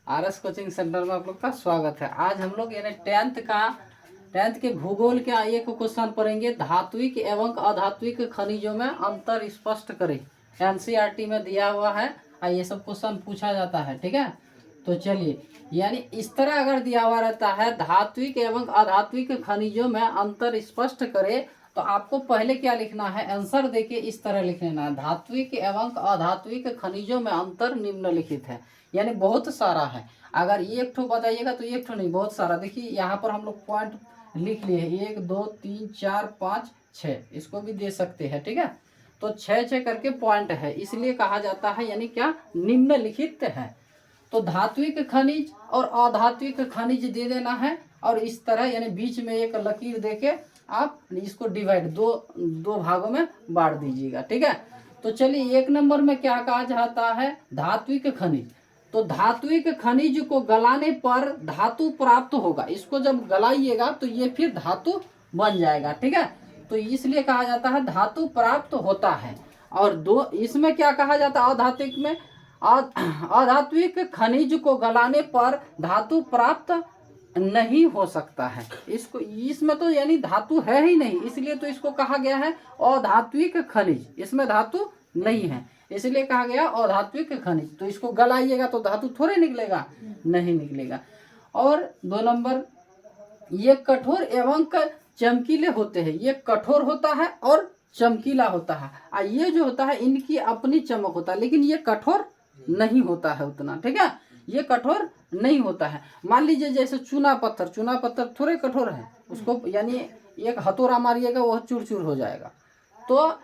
RS coaching centre में आप लोग का स्वागत है। आज हम लोग यानी टेंथ के भूगोल के एक क्वेश्चन पढ़ेंगे। धात्विक एवं अधात्विक खनिजों में अंतर स्पष्ट करें। एनसीईआरटी में दिया हुआ है और ये सब क्वेश्चन पूछा जाता है। ठीक है, तो चलिए, यानी इस तरह अगर दिया हुआ रहता है धात्विक एवं अधात्विक खनिजों में अंतर स्पष्ट करें, तो आपको पहले क्या लिखना है, आंसर देके इस तरह लिख लेना है, धात्विक एवं अधात्विक खनिजों में अंतर निम्नलिखित है। यानी बहुत सारा है, अगर एक ठो बताइएगा तो एक ठो नहीं, बहुत सारा। देखिए यहाँ पर हम लोग पॉइंट लिख लिए हैं, 1 2 3 4 5 6, इसको भी दे सकते हैं। ठीक है, तो 6 करके पॉइंट है, इसलिए कहा जाता है यानी क्या, निम्नलिखित है। तो धात्विक खनिज और अधात्विक खनिज दे देना है, और इस तरह यानी बीच में एक लकीर देके आप इसको डिवाइड दो भागों में बांट दीजिएगा। ठीक है, तो चलिए 1 नंबर में क्या कहा जाता है, धात्विक खनिज। तो धात्विक खनिज को गलाने पर धातु प्राप्त होगा। इसको जब गलाइएगा तो ये फिर धातु बन जाएगा। ठीक है, तो इसलिए कहा जाता है धातु प्राप्त होता है। और दो इसमें क्या कहा जाता है, अधात्विक में, अधात्विक खनिज को गलाने पर धातु प्राप्त नहीं हो सकता है। इसको इसमें तो यानी धातु है ही नहीं, इसलिए तो इसको कहा गया है अधात्विक खनिज। इसमें धातु नहीं है, इसलिए कहा गया अधात्विक खनिज। तो इसको गलाइएगा तो धातु थोड़े निकलेगा, नहीं निकलेगा। और 2 नंबर, ये कठोर एवं चमकीले होते हैं। ये कठोर होता है और चमकीला होता है, और ये जो होता है इनकी अपनी चमक होता है, लेकिन ये कठोर नहीं होता है उतना। ठीक है, ये कठोर नहीं होता है। मान लीजिए जैसे चूना पत्थर थोड़े कठोर है, उसको यानी एक हथौड़ा मारिएगा वह चूर चूर हो जाएगा। तो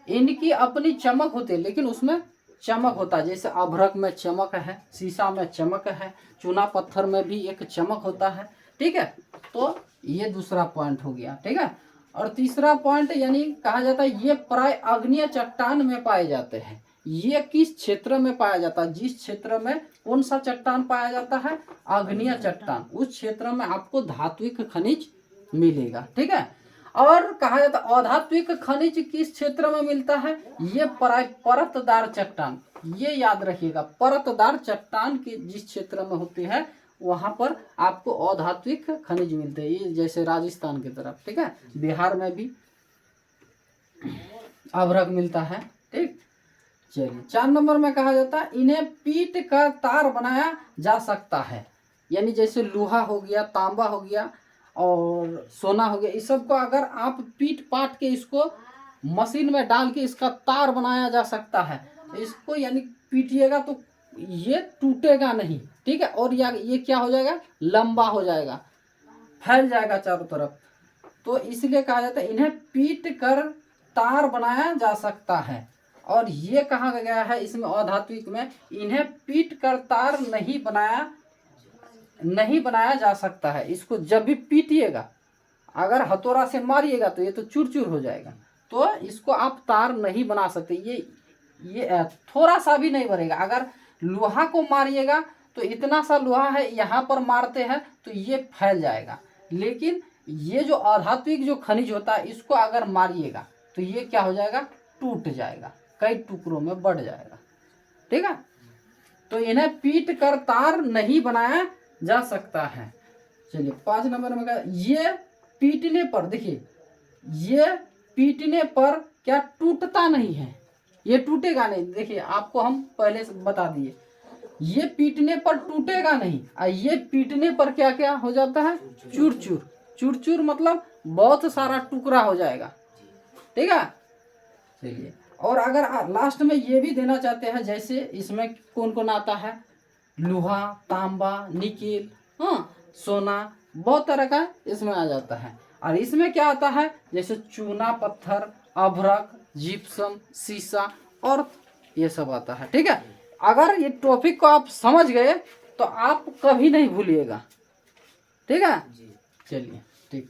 इनकी अपनी चमक होती है, लेकिन उसमें चमक होता है। जैसे अभ्रक में चमक है, शीशा में चमक है, चूना पत्थर में भी एक चमक होता है। ठीक है, तो ये दूसरा पॉइंट हो गया। ठीक है, और तीसरा पॉइंट यानी कहा जाता है ये प्राय आग्नेय चट्टान में पाए जाते हैं। ये किस क्षेत्र में पाया जाता है, जिस क्षेत्र में कौन सा चट्टान पाया जाता है, आग्नेय चट्टान, उस क्षेत्र में आपको धात्विक खनिज मिलेगा। ठीक है, और कहा जाता है अधात्विक खनिज किस क्षेत्र में मिलता है, ये परतदार चट्टान। ये याद रखिएगा, परतदार चट्टान के जिस क्षेत्र में होते हैं वहां पर आपको अधात्विक खनिज मिलते हैं। ये जैसे राजस्थान की तरफ, ठीक है, बिहार में भी अभ्रक मिलता है। ठीक, चलिए 4 नंबर में कहा जाता है इन्हें पीट कर तार बनाया जा सकता है। यानी जैसे लोहा हो गया, तांबा हो गया और सोना हो गया, इस सब को अगर आप पीट पाट के इसको मशीन में डाल के इसका तार बनाया जा सकता है। इसको यानी पीटिएगा तो ये टूटेगा नहीं। ठीक है, और ये क्या हो जाएगा, लंबा हो जाएगा, फैल जाएगा चारों तरफ। तो इसलिए कहा जाता है इन्हें पीट कर तार बनाया जा सकता है। और ये कहा गया है इसमें अधात्विक में, इन्हें पीट कर तार नहीं बनाया जा सकता है। इसको जब भी पीटिएगा, अगर हथौड़ा से मारिएगा तो ये तो चूर चूर हो जाएगा, तो इसको आप तार नहीं बना सकते। ये थोड़ा सा भी नहीं बनेगा। अगर लोहा को मारिएगा तो इतना सा लोहा है, यहाँ पर मारते हैं तो ये फैल जाएगा। लेकिन ये जो अधात्विक जो खनिज होता है, इसको अगर मारिएगा तो ये क्या हो जाएगा, टूट जाएगा, कई टुकड़ों में बढ़ जाएगा। ठीक है, तो इन्हें पीट कर तार नहीं बनाया जा सकता है। चलिए 5 नंबर में कहा, ये पीटने पर, देखिए ये पीटने पर क्या टूटता नहीं है, ये टूटेगा नहीं। देखिए आपको हम पहले से बता दिए, ये पीटने पर टूटेगा नहीं, और ये पीटने पर क्या क्या हो जाता है, चूर चूर। चूर चूर मतलब बहुत सारा टुकड़ा हो जाएगा। ठीक है, चलिए, और अगर लास्ट में ये भी देना चाहते हैं, जैसे इसमें कौन कौन आता है, लोहा, तांबा, निकेल, हाँ, सोना, बहुत तरह का इसमें आ जाता है। और इसमें क्या आता है, जैसे चूना पत्थर, अभ्रक, जिप्सम, शीशा और ये सब आता है। ठीक है, अगर ये टॉपिक को आप समझ गए तो आप कभी नहीं भूलिएगा। ठीक है, चलिए, ठीक।